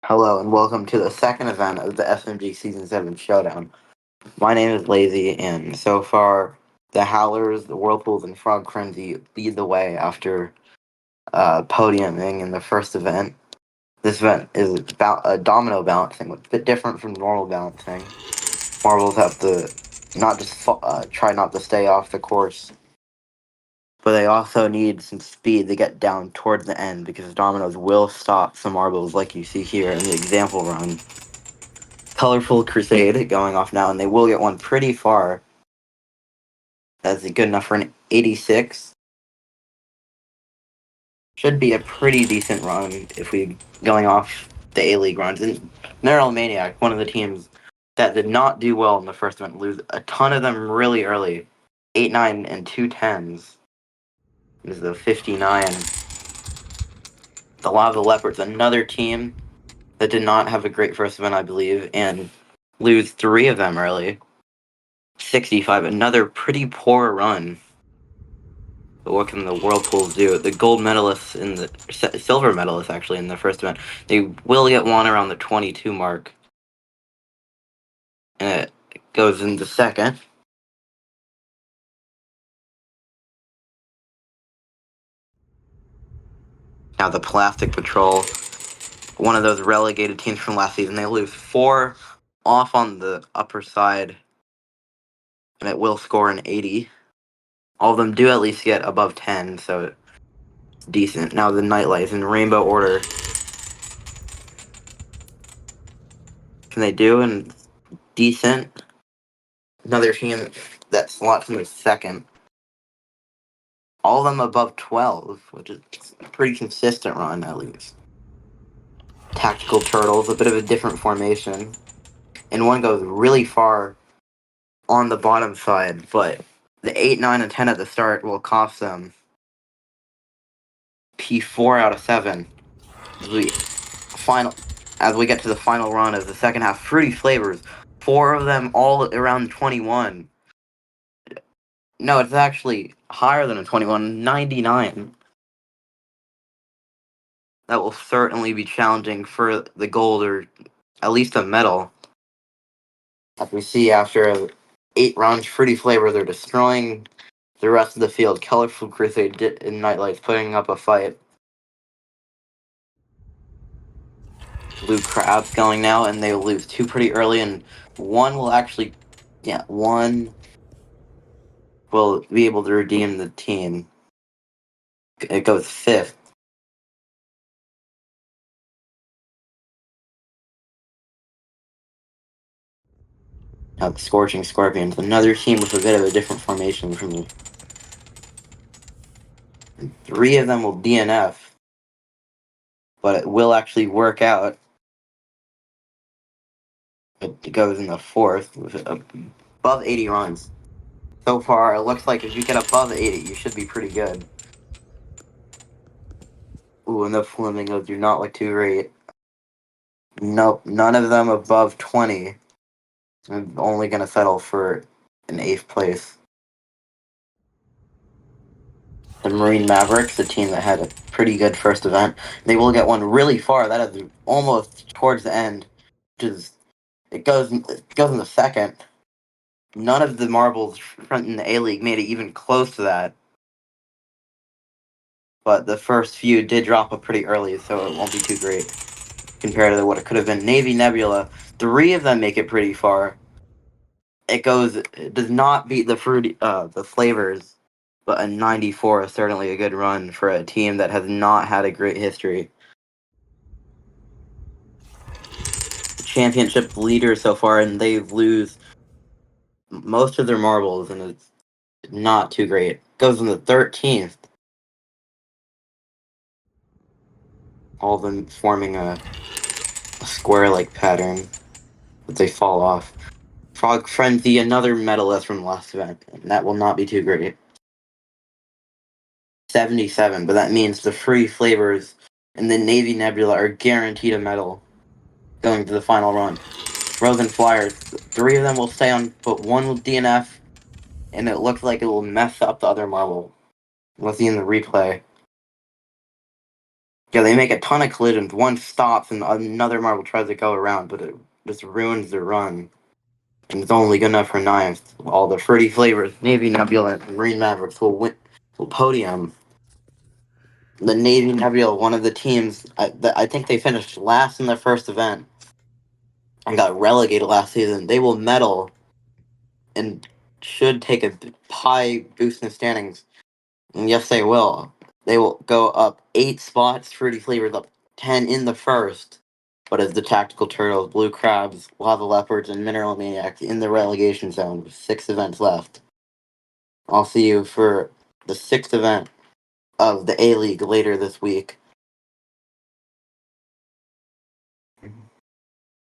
Hello and welcome to the second event of the SMG Season 7 Showdown. My name is Lazy, and so far, the Howlers, the Whirlpools, and Frog Frenzy lead the way after podiuming in the first event. This event is about a domino balancing, a bit different from normal balancing. Marbles have to not just try not to stay off the course, but they also need some speed to get down towards the end because dominoes will stop some marbles like you see here in the example run. Colorful Crusade going off now, and they will get one pretty far. That's good enough for an 86. Should be a pretty decent run if we going off the A-League runs. And Neural Maniac, one of the teams that did not do well in the first event, lose a ton of them really early. 8, 9, and 2 10s. This is the 59. The Lava Leopards, another team that did not have a great first event, I believe, and lose 3 of them early. 65, another pretty poor run. But what can the Whirlpools do? The gold medalists in the silver medalists actually in the first event, they will get one around the 22 mark, and it goes into second. Now the Plastic Patrol, one of those relegated teams from last season, they lose 4 off on the upper side, and it will score an 80. All of them do at least get above 10, so it's decent. Now the Nightlights in Rainbow Order. Can they do? And decent. Another team that slots in the second. All of them above 12, which is a pretty consistent run, at least. Tactical Turtles, a bit of a different formation. And one goes really far on the bottom side, but the 8, 9, and 10 at the start will cost them P4 out of 7. As we get to the final run of the second half, Fruity Flavors, 4 of them all around 21. No, it's actually higher than a 21, 99. That will certainly be challenging for the gold or at least a medal. As we see after 8 rounds, Fruity Flavors are destroying the rest of the field. Colorful Crusade and Nightlights putting up a fight. Blue Crab's going now, and they will lose 2 pretty early, and one will actually, one will be able to redeem the team. It goes 5th. Now the Scorching Scorpions, another team with a bit of a different formation from me. 3 of them will DNF, but it will actually work out. It goes in the 4th with above 80 runs. So far, it looks like if you get above 80, you should be pretty good. Ooh, and the Flamingos do not look too great. Nope, none of them above 20. I'm only going to settle for an 8th place. The Marine Mavericks, the team that had a pretty good first event, they will get one really far. That is almost towards the end, which is it goes in the second. None of the marbles in the A-League made it even close to that. But the first few did drop up pretty early, so it won't be too great compared to what it could have been. Navy Nebula, 3 of them make it pretty far. It does not beat the flavors, but a 94 is certainly a good run for a team that has not had a great history. Championship leader so far, and they lose most of their marbles, and it's not too great. Goes in the 13th. All of them forming a square-like pattern, but they fall off. Frog Frenzy, another medalist from the last event, and that will not be too great. 77, but that means the free flavors and the Navy Nebula are guaranteed a medal going to the final run. Frozen Flyers, 3 of them will stay on, but 1 will DNF, and it looks like it will mess up the other marble. Let's see in the replay. Yeah, they make a ton of collisions. One stops and another marble tries to go around, but it just ruins their run. And it's only good enough for ninth. All the fruity flavors, Navy Nebula and Marine Mavericks will podium. The Navy Nebula, one of the teams, I think they finished last in their first event and got relegated last season. They will medal and should take a high boost in the standings. And yes, they will. They will go up 8 spots, Fruity Flavors up 10 in the first. But as the Tactical Turtles, Blue Crabs, Lava Leopards, and Mineral Maniacs in the relegation zone with 6 events left. I'll see you for the 6th event of the A-League later this week.